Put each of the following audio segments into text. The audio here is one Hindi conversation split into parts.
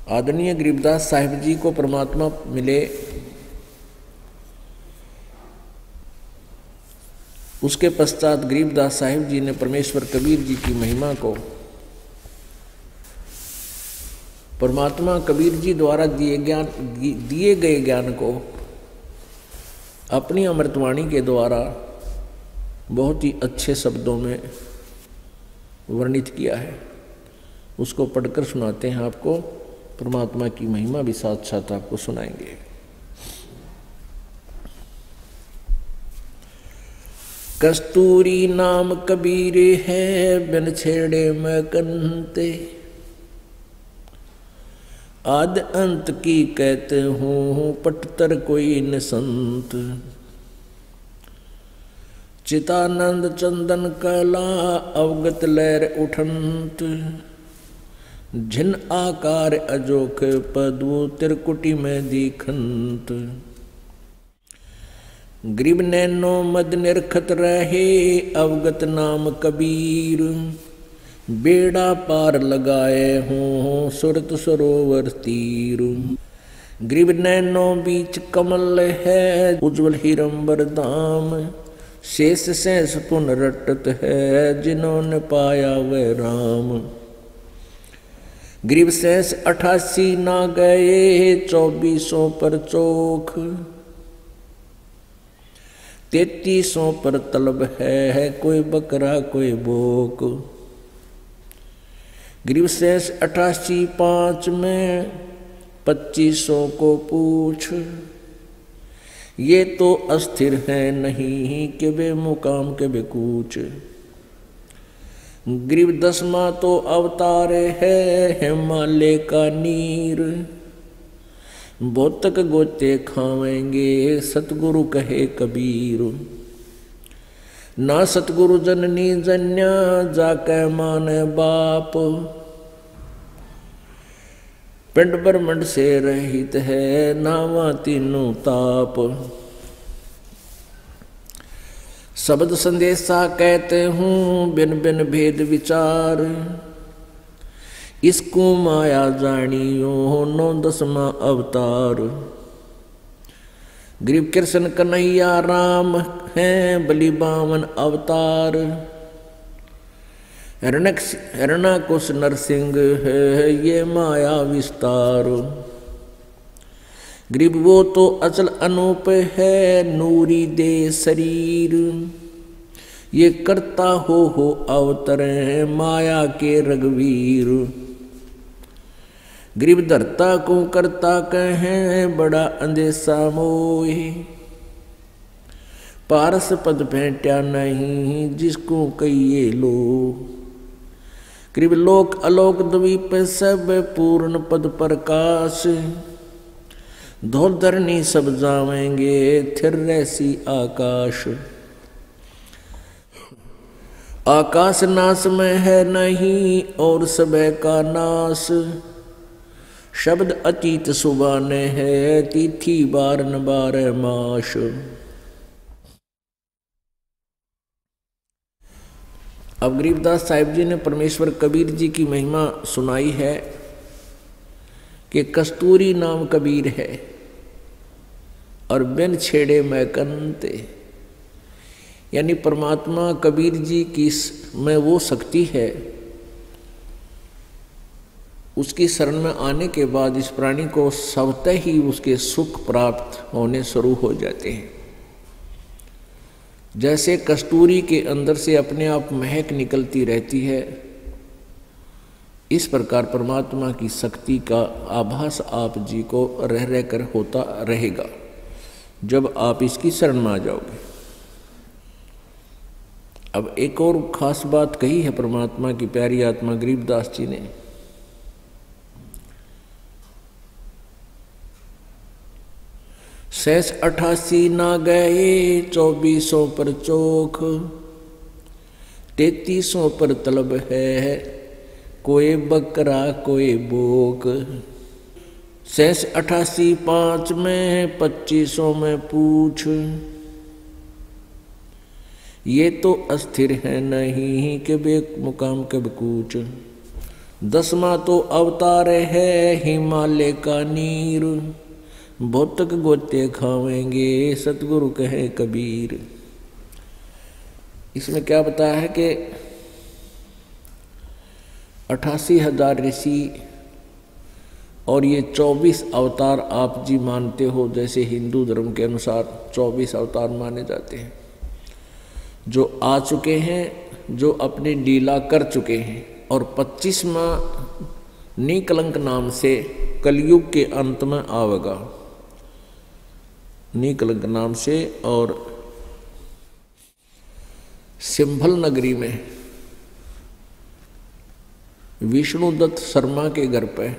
आदरणीय गरीबदास साहिब जी को परमात्मा मिले, उसके पश्चात गरीबदास साहिब जी ने परमेश्वर कबीर जी की महिमा को, परमात्मा कबीर जी द्वारा दिए गए ज्ञान को अपनी अमृतवाणी के द्वारा बहुत ही अच्छे शब्दों में वर्णित किया है। उसको पढ़कर सुनाते हैं आपको। परमात्मा की महिमा भी साथ साथ आपको सुनाएंगे। कस्तूरी नाम कबीर है, बिन छेड़े मैं कंते, आद अंत की कहते हूँ पटतर कोई न संत। चितानंद चंदन कला अवगत लहर उठंत, जिन आकार अजोख पदवो त्रिकुटी में दीखंत। गरीब नैनो मद निरखत रहे अवगत नाम कबीर, बेड़ा पार लगाए हों सुरत सरोवर तीर। गरीब नैनो बीच कमल है उज्ज्वल हिरंबर धाम, शेष शेष पुन रटत है जिन्होंने पाया वह राम। गरीब शेष 88 ना गए 2400 पर चोख, 3300 पर तलब है कोई बकरा कोई बोक। गरीब शेष 88 5 में 2500 को पूछ, ये तो अस्थिर है नहीं कि बेमुकाम के बेकूच। गरीब 10वां तो अवतार है हिमालय का नीर, बोतक गोते खावेंगे सतगुरु कहे कबीर। ना सतगुरु जननी जन्या जाके माने बाप, पिंड ब्रह्मंड से रहित है नावा तीनों ताप। शब्द संदेशा कहते हूँ बिन बिन भेद विचार, इसको माया जानियो 9 अवतार। गरीब कृष्ण कन्हैया राम हैं बलि 52 अवतार, हिरण्यकुश नरसिंह है ये माया विस्तार। गरीब वो तो अचल अनूप है नूरी दे शरीर, ये करता हो अवतरे माया के रघुवीर। गरीब धरता को करता कहें बड़ा अंदेशा मोह, पारस पद भेंटा नहीं जिसको कहिए लो। गरीब लोक अलोक द्वीप सब पूर्ण पद प्रकाश, धोल धरनी सब जावेंगे थिर रहसी आकाश। आकाश नाश में है नहीं और सब का नाश, शब्द अतीत सुबाने है तिथि 12 मास। अब गरीबदास साहिब जी ने परमेश्वर कबीर जी की महिमा सुनाई है कि कस्तूरी नाम कबीर है और बिन छेड़े मैं कंते, यानी परमात्मा कबीर जी की में वो शक्ति है, उसकी शरण में आने के बाद इस प्राणी को स्वतः ही उसके सुख प्राप्त होने शुरू हो जाते हैं। जैसे कस्तूरी के अंदर से अपने आप महक निकलती रहती है, इस प्रकार परमात्मा की शक्ति का आभास आप जी को रह रह कर होता रहेगा जब आप इसकी शरण में आ जाओगे। अब एक और खास बात कही है परमात्मा की प्यारी आत्मा गरीबदास जी ने। शेष 88 ना गए 2400 पर चोख, 3300 पर तलब है कोई बकरा कोई बोक। शेष 88 5 में 2500 में पूछ, ये तो अस्थिर है नहीं कि बेमुकाम कब कूच। 10वां तो अवतार है हिमालय का नीर, भौतक गोते खावेंगे सतगुरु कहे कबीर। इसमें क्या बताया है कि 88,000 ऋषि और ये 24 अवतार आप जी मानते हो, जैसे हिंदू धर्म के अनुसार 24 अवतार माने जाते हैं, जो आ चुके हैं, जो अपनी लीला कर चुके हैं। और 25वां निकलंक नाम से कलयुग के अंत में आवेगा, निकलंक नाम से। और सिंभल नगरी में विष्णुदत्त शर्मा के घर पे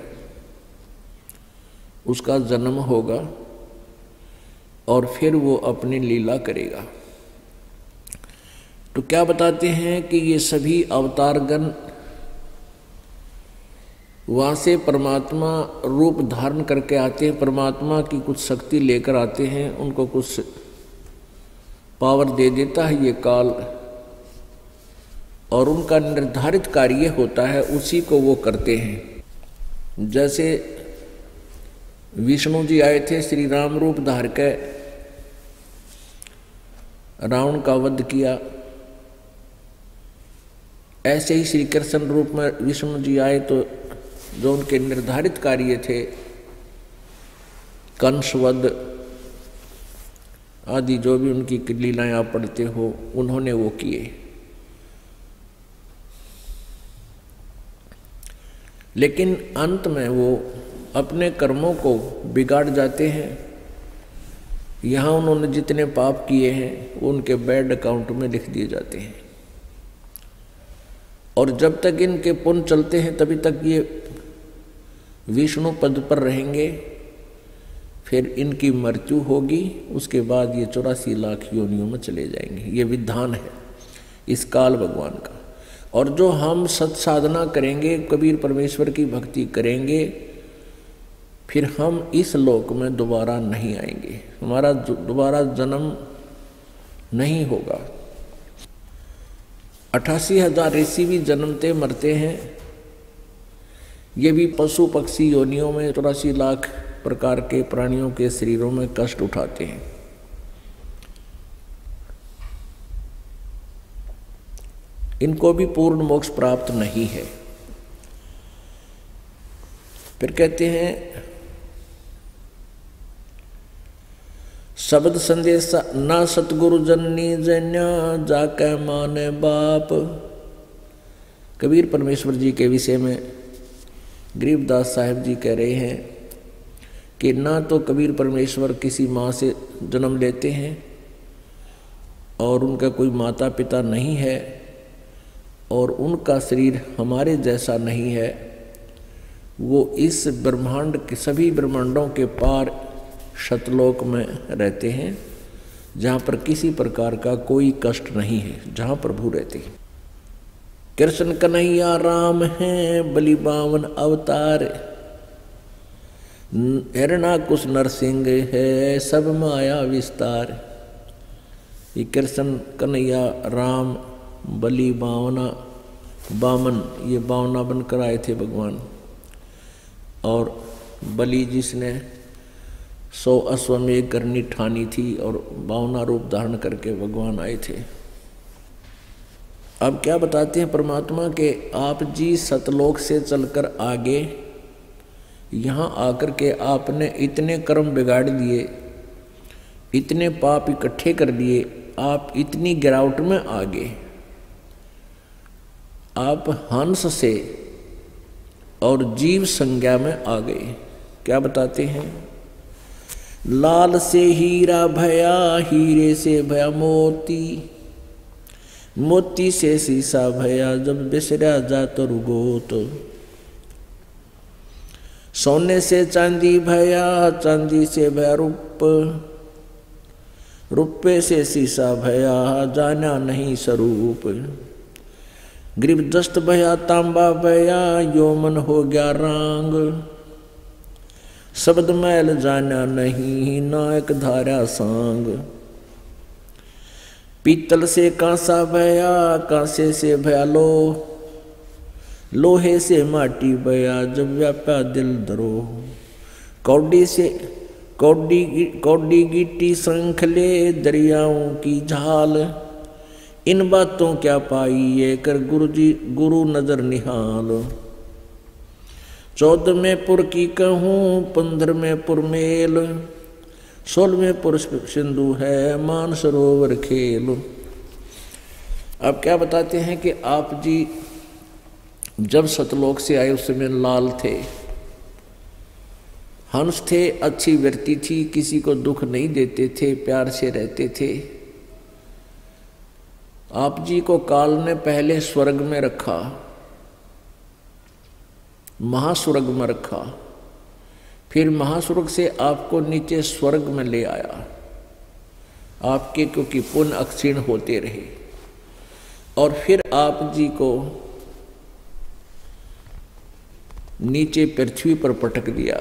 उसका जन्म होगा और फिर वो अपनी लीला करेगा। तो क्या बताते हैं कि ये सभी अवतारगण वहाँ से परमात्मा रूप धारण करके आते हैं, परमात्मा की कुछ शक्ति लेकर आते हैं, उनको कुछ पावर दे देता है ये काल, और उनका निर्धारित कार्य होता है, उसी को वो करते हैं। जैसे विष्णु जी आए थे, श्री राम रूप धार के रावण का वध किया, ऐसे ही श्री कृष्ण रूप में विष्णु जी आए तो जो उनके निर्धारित कार्य थे, कंसवध आदि जो भी उनकी लीलाएं आप पढ़ते हो, उन्होंने वो किए। लेकिन अंत में वो अपने कर्मों को बिगाड़ जाते हैं। यहाँ उन्होंने जितने पाप किए हैं वो उनके बैड अकाउंट में लिख दिए जाते हैं, और जब तक इनके पुण्य चलते हैं तभी तक ये विष्णु पद पर रहेंगे। फिर इनकी मृत्यु होगी, उसके बाद ये 84 लाख योनियों में चले जाएंगे। ये विधान है इस काल भगवान का। और जो हम सत्साधना करेंगे, कबीर परमेश्वर की भक्ति करेंगे, फिर हम इस लोक में दोबारा नहीं आएंगे, हमारा दोबारा जन्म नहीं होगा। 88,000 ऋषि भी जन्मते मरते हैं, ये भी पशु पक्षी योनियों में 84 लाख प्रकार के प्राणियों के शरीरों में कष्ट उठाते हैं। इनको भी पूर्ण मोक्ष प्राप्त नहीं है। फिर कहते हैं शब्द संदेशा ना सतगुरु जननी जन्या जाके माने बाप। कबीर परमेश्वर जी के विषय में गरीबदास साहिब जी कह रहे हैं कि ना तो कबीर परमेश्वर किसी माँ से जन्म लेते हैं और उनका कोई माता पिता नहीं है, और उनका शरीर हमारे जैसा नहीं है। वो इस ब्रह्मांड के सभी ब्रह्मांडों के पार शतलोक में रहते हैं, जहाँ पर किसी प्रकार का कोई कष्ट नहीं है, जहाँ प्रभु रहते हैं। कृष्ण कन्हैया राम हैं बलि बावन अवतार, हिरणाकुश नरसिंह है सब माया विस्तार। ये कृष्ण कन्हैया राम बलि बामन, ये बावना बनकर आए थे भगवान। और बलि जिसने 100 अश्वमेध करनी ठानी थी और बावना रूप धारण करके भगवान आए थे। अब क्या बताते हैं परमात्मा के आप जी सतलोक से चलकर आगे यहाँ आकर के आपने इतने कर्म बिगाड़ दिए, इतने पाप इकट्ठे कर दिए, आप इतनी गिरावट में आ गए। आप हंस से और जीव संज्ञा में आ गए। क्या बताते हैं? लाल से हीरा भया, हीरे से भया मोती, मोती से शीशा भया जब बिसरा जात रुगोत। सोने से चांदी भया, चांदी से भया रूप, रुपये से शीशा भया जाना नहीं स्वरूप। ग्रीब दस्त भया तांबा भया, योमन हो गया रांग, शब्द मैल जाना नहीं नायक धारा सांग। पीतल से कांसा भया, कांसे से भया लो, लोहे से माटी बया जब व्याप्या दिल धरो। कौडी गिट्टी संखले दरियाओं की झाल। इन बातों क्या पाई ये कर गुरु नजर निहाल। 14वें पुर की कहूँ 15वें पुर मेल। 16वें पुर सिंधु है मान सरोवर खेल। अब क्या बताते हैं कि आप जी जब सतलोक से आए उस समय लाल थे, हंस थे, अच्छी व्यक्ति थी, किसी को दुख नहीं देते थे, प्यार से रहते थे। आप जी को काल ने पहले स्वर्ग में रखा, महास्वर्ग में रखा, फिर महास्वर्ग से आपको नीचे स्वर्ग में ले आया आपके, क्योंकि पुण्य अक्षीण होते रहे। और फिर आप जी को नीचे पृथ्वी पर पटक दिया,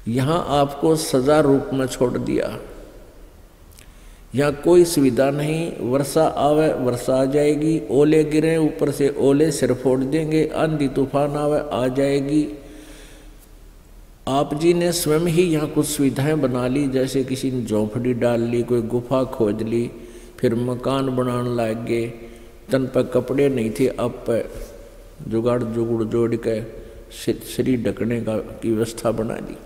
यहाँ आपको सजा रूप में छोड़ दिया। यहाँ कोई सुविधा नहीं, वर्षा आवे वर्षा आ जाएगी, ओले गिरे ऊपर से ओले सिर फोड़ देंगे, आंधी तूफान आवे आ जाएगी। आप जी ने स्वयं ही यहाँ कुछ सुविधाएं बना ली, जैसे किसी ने झोंपड़ी डाल ली, कोई गुफा खोद ली, फिर मकान बनाने लग गए। तन पर कपड़े नहीं थे, अब पर जुगाड़ जुगड़ जोड़ के शरीर ढकने की व्यवस्था बना दी।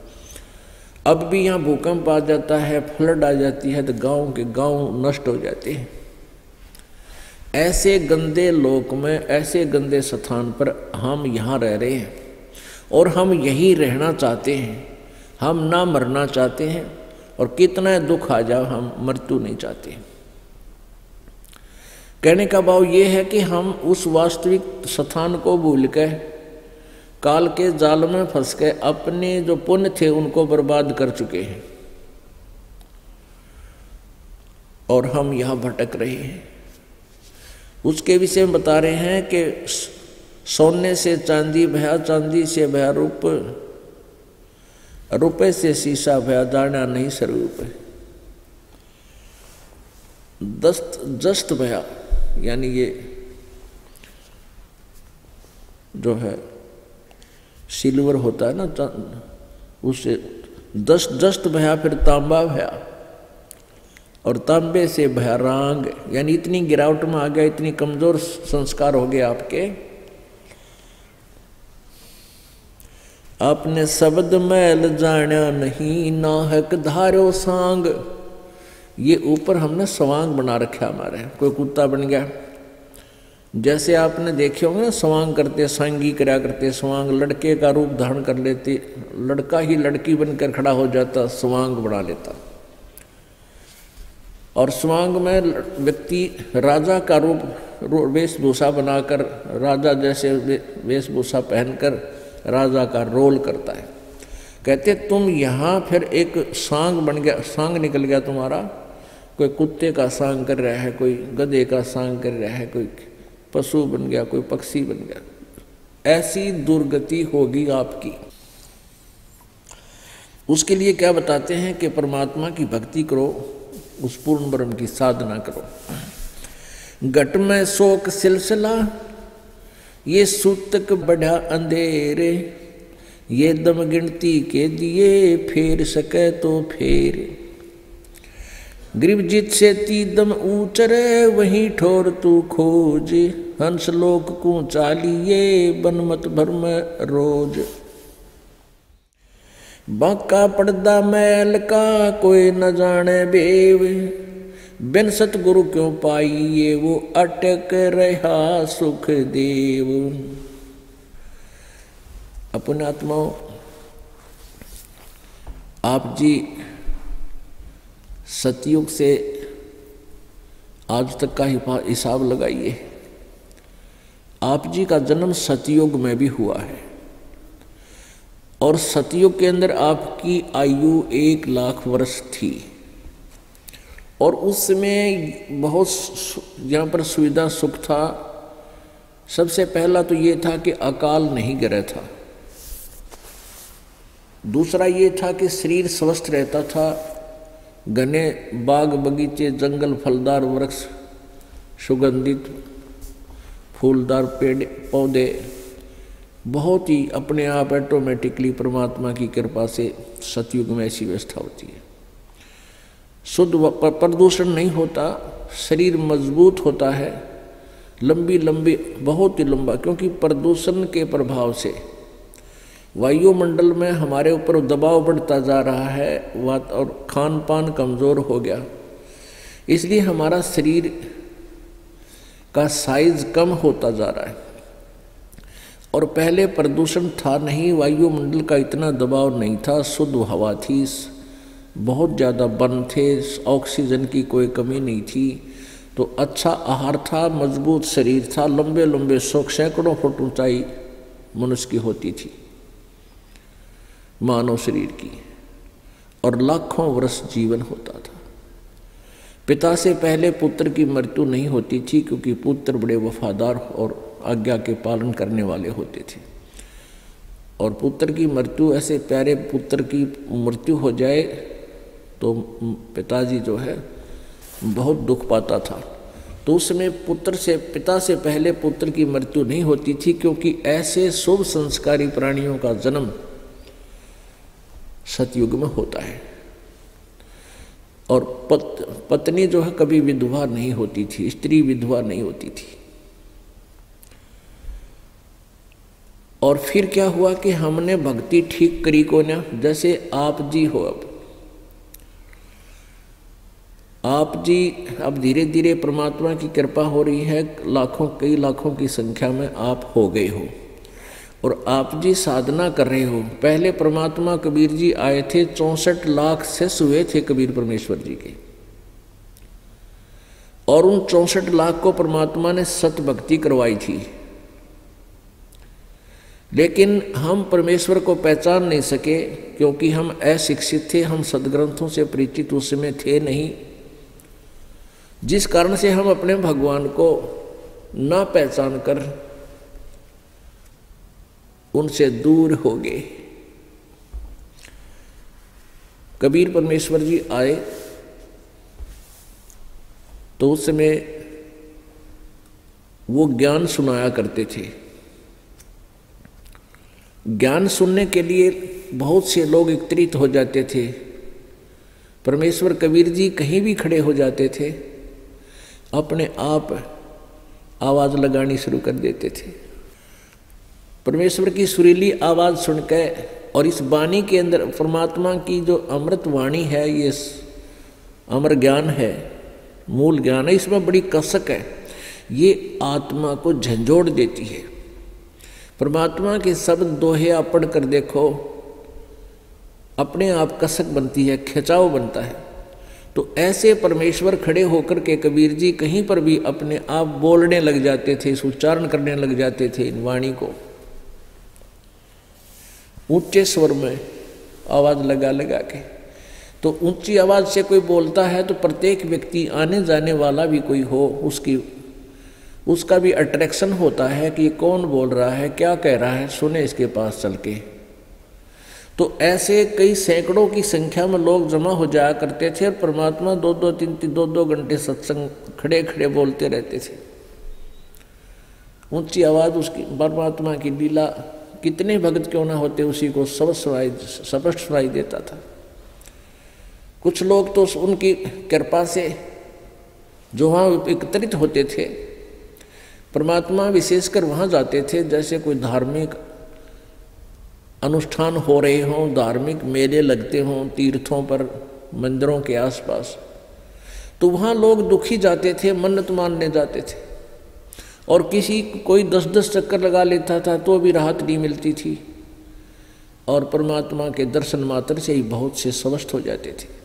अब भी यहाँ भूकंप आ जाता है, फ्लड आ जाती है, तो गांव के गांव नष्ट हो जाते हैं। ऐसे गंदे लोक में, ऐसे गंदे स्थान पर हम यहाँ रह रहे हैं और हम यही रहना चाहते हैं। हम ना मरना चाहते हैं, और कितना दुख आ जाए हम मृत्यु नहीं चाहते। कहने का भाव ये है कि हम उस वास्तविक स्थान को भूल के काल के जाल में फंस के अपने जो पुण्य थे उनको बर्बाद कर चुके हैं, और हम यहाँ भटक रहे हैं। उसके विषय में बता रहे हैं कि सोने से चांदी भया, चांदी से भया रूप, रुपए से शीशा भया, जाना नहीं स्वरूप। जस्त भया, यानी ये जो है सिल्वर होता है ना, उससे जस्त भया, फिर तांबा भया, और तांबे से भया रांग, यानी इतनी गिरावट में आ गया, इतनी कमजोर संस्कार हो गए आपके। आपने शब्द मैल जाना नहीं, नाहक धारो सांग। ये ऊपर हमने स्वांग बना रखा हमारे, कोई कुत्ता बन गया। जैसे आपने देखे होंगे ना, स्वांग करते, सांगी करा करते, स्वांग लड़के का रूप धारण कर लेते, लड़का ही लड़की बनकर खड़ा हो जाता, स्वांग बना लेता। और स्वांग में व्यक्ति राजा का रूप वेशभूषा बनाकर, राजा जैसे वेशभूषा पहनकर राजा का रोल करता है। कहते तुम यहाँ फिर एक सांग बन गया, सांग निकल गया तुम्हारा। कोई कुत्ते का सांग कर रहा है, कोई गधे का सांग कर रहा है, कोई पशु बन गया, कोई पक्षी बन गया। ऐसी दुर्गति होगी आपकी। उसके लिए क्या बताते हैं कि परमात्मा की भक्ति करो, उस पूर्ण ब्रह्म की साधना करो। घट में शोक सिलसिला, ये सूतक बढ़ा अंधेरे, ये दम गिनती के दिए, फेर सके तो फेर। ग्रीवजित से तीदम ऊंचरे, वहीं ठोर तू खोज, हंस लोक को चालिए, बनमत भरम रोज। बांका पर्दा मैल का, कोई न जाने बेव, बिन सतगुरु क्यों पाइए, वो अटक रहा सुख देव। अपने आत्माओं, आप जी सतयुग से आज तक का हिसाब लगाइए। आप जी का जन्म सतयुग में भी हुआ है, और सतयुग के अंदर आपकी आयु 1 लाख वर्ष थी। और उस समय बहुत यहाँ पर सुविधा सुख था। सबसे पहला तो ये था कि अकाल नहीं गिरा था। दूसरा ये था कि शरीर स्वस्थ रहता था। घने बाग बगीचे, जंगल, फलदार वृक्ष, सुगंधित फूलदार पेड़ पौधे बहुत ही अपने आप ऑटोमेटिकली परमात्मा की कृपा से सतयुग में ऐसी व्यवस्था होती है। शुद्ध प्रदूषण नहीं होता, शरीर मजबूत होता है, लंबी बहुत ही लंबा, क्योंकि प्रदूषण के प्रभाव से वायुमंडल में हमारे ऊपर दबाव बढ़ता जा रहा है और खान पान कमज़ोर हो गया, इसलिए हमारा शरीर का साइज कम होता जा रहा है। और पहले प्रदूषण था नहीं, वायुमंडल का इतना दबाव नहीं था, शुद्ध हवा थी, बहुत ज़्यादा वन थे, ऑक्सीजन की कोई कमी नहीं थी, तो अच्छा आहार था, मजबूत शरीर था, लंबे 100 सैकड़ों फुट ऊंचाई मनुष्य की होती थी मानव शरीर की, और लाखों वर्ष जीवन होता था। पिता से पहले पुत्र की मृत्यु नहीं होती थी, क्योंकि पुत्र बड़े वफादार और आज्ञा के पालन करने वाले होते थे। और पुत्र की मृत्यु, ऐसे प्यारे पुत्र की मृत्यु हो जाए तो पिताजी जो है बहुत दुख पाता था। तो उस समय पिता से पहले पुत्र की मृत्यु नहीं होती थी, क्योंकि ऐसे शुभ संस्कारी प्राणियों का जन्म सतयुग में होता है। और पत्नी जो है कभी विधवा नहीं होती थी, स्त्री विधवा नहीं होती थी। और फिर क्या हुआ कि हमने भक्ति ठीक करी को ना, जैसे आप जी हो, आप जी अब धीरे धीरे परमात्मा की कृपा हो रही है, कई लाखों की संख्या में आप हो गए हो और आप जी साधना कर रहे हो। पहले परमात्मा कबीर जी आए थे, 64 लाख शिष्य हुए थे कबीर परमेश्वर जी के, और उन 64 लाख को परमात्मा ने सत भक्ति करवाई थी। लेकिन हम परमेश्वर को पहचान नहीं सके, क्योंकि हम अशिक्षित थे, हम सदग्रंथों से परिचित उस समय थे नहीं, जिस कारण से हम अपने भगवान को ना पहचान कर उनसे दूर हो गए। कबीर परमेश्वर जी आए तो उस समय वो ज्ञान सुनाया करते थे। ज्ञान सुनने के लिए बहुत से लोग एकत्रित हो जाते थे। परमेश्वर कबीर जी कहीं भी खड़े हो जाते थे, अपने आप आवाज़ लगानी शुरू कर देते थे। परमेश्वर की सुरीली आवाज़ सुनकर, और इस वाणी के अंदर परमात्मा की जो अमृत वाणी है, ये अमर ज्ञान है, मूल ज्ञान है, इसमें बड़ी कसक है, ये आत्मा को झंझोड़ देती है। परमात्मा के शब्द दोहे आप पढ़ कर देखो, अपने आप कसक बनती है, खिंचाव बनता है। तो ऐसे परमेश्वर खड़े होकर के कबीर जी कहीं पर भी अपने आप बोलने लग जाते थे, उच्चारण करने लग जाते थे इन वाणी को, ऊंचे स्वर में आवाज़ लगा लगा के। तो ऊंची आवाज़ से कोई बोलता है तो प्रत्येक व्यक्ति, आने जाने वाला भी कोई हो, उसका भी अट्रैक्शन होता है कि ये कौन बोल रहा है, क्या कह रहा है, सुने इसके पास चल के। तो ऐसे कई सैकड़ों की संख्या में लोग जमा हो जाया करते थे, और परमात्मा 2-2 घंटे सत्संग खड़े खड़े बोलते रहते थे। ऊंची आवाज़ उसकी, परमात्मा की लीला, कितने भक्त क्यों ना होते उसी को स्पष्ट सुनाई देता था। कुछ लोग तो उनकी कृपा से जो वहाँ एकत्रित होते थे, परमात्मा विशेषकर वहाँ जाते थे, जैसे कोई धार्मिक अनुष्ठान हो रहे हों, धार्मिक मेले लगते हों तीर्थों पर, मंदिरों के आसपास, तो वहाँ लोग दुखी जाते थे, मन्नत मानने जाते थे। और कोई 10-10 चक्कर लगा लेता था तो भी राहत नहीं मिलती थी, और परमात्मा के दर्शन मात्र से ही बहुत से स्वस्थ हो जाते थे।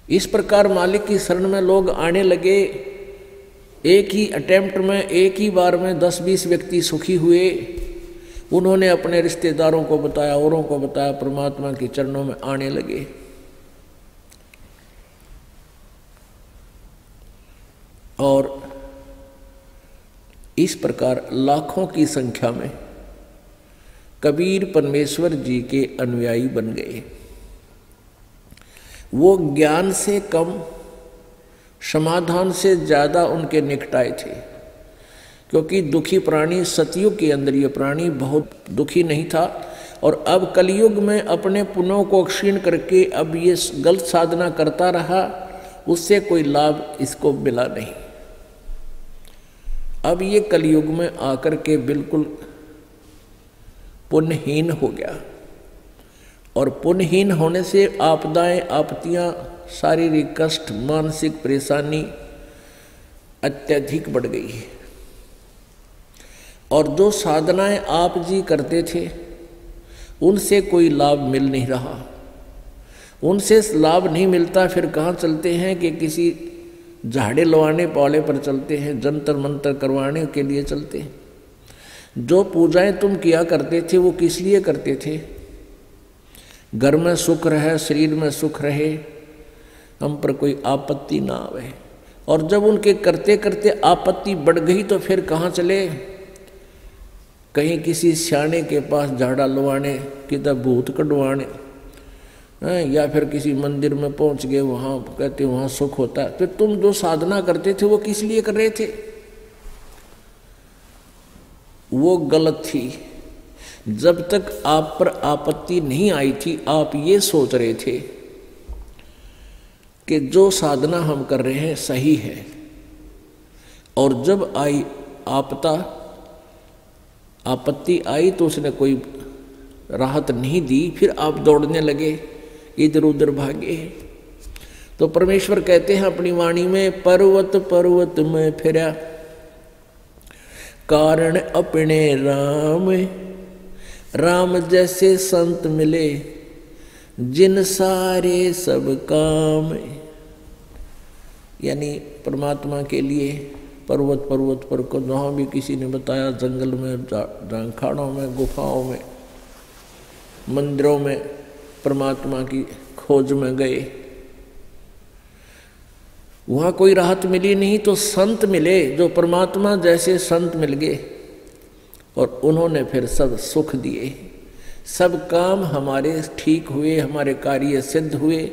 इस प्रकार मालिक की शरण में लोग आने लगे। एक ही अटेम्प्ट में, एक ही बार में 10-20 व्यक्ति सुखी हुए। उन्होंने अपने रिश्तेदारों को बताया, औरों को बताया, परमात्मा के चरणों में आने लगे। और इस प्रकार लाखों की संख्या में कबीर परमेश्वर जी के अनुयायी बन गए। वो ज्ञान से कम, समाधान से ज़्यादा उनके निकट आए थे। क्योंकि दुखी प्राणी सतयुग के अंदर ये प्राणी बहुत दुखी नहीं था, और अब कलयुग में अपने पुण्यों को क्षीण करके अब ये गलत साधना करता रहा, उससे कोई लाभ इसको मिला नहीं। अब ये कलयुग में आकर के बिल्कुल पुण्यहीन हो गया, और पुण्यहीन होने से आपदाएं, आपत्तियां, शारीरिक कष्ट, मानसिक परेशानी अत्यधिक बढ़ गई है। और जो साधनाएं आप जी करते थे उनसे कोई लाभ मिल नहीं रहा, उनसे लाभ नहीं मिलता, फिर कहाँ चलते हैं कि किसी झाड़े लवाने पाले पर चलते हैं, जंतर मंतर करवाने के लिए चलते हैं। जो पूजाएं तुम किया करते थे वो किस लिए करते थे? घर में सुख रहे, शरीर में सुख रहे, हम पर कोई आपत्ति ना आवे। और जब उनके करते करते आपत्ति बढ़ गई तो फिर कहाँ चले? कहीं किसी सियाने के पास झाड़ा लवाने, किधर भूत कढ़वाने, या फिर किसी मंदिर में पहुंच गए, वहाँ कहते वहाँ सुख होता है। तो तुम जो साधना करते थे वो किस लिए कर रहे थे? वो गलत थी। जब तक आप पर आपत्ति नहीं आई थी आप ये सोच रहे थे कि जो साधना हम कर रहे हैं सही है, और जब आई आपत्ति आई तो उसने कोई राहत नहीं दी, फिर आप दौड़ने लगे, इधर उधर भागे। तो परमेश्वर कहते हैं अपनी वाणी में, पर्वत पर्वत में फिरा कारण अपने राम, राम जैसे संत मिले जिन सारे सब काम। यानी परमात्मा के लिए पर्वत पर्वत पर को जहाँ भी किसी ने बताया, जंगल में, झांखाड़ों में, गुफाओं में, मंदिरों में परमात्मा की खोज में गए, वहाँ कोई राहत मिली नहीं तो संत मिले जो परमात्मा जैसे संत मिल गए, और उन्होंने फिर सब सुख दिए, सब काम हमारे ठीक हुए, हमारे कार्य सिद्ध हुए।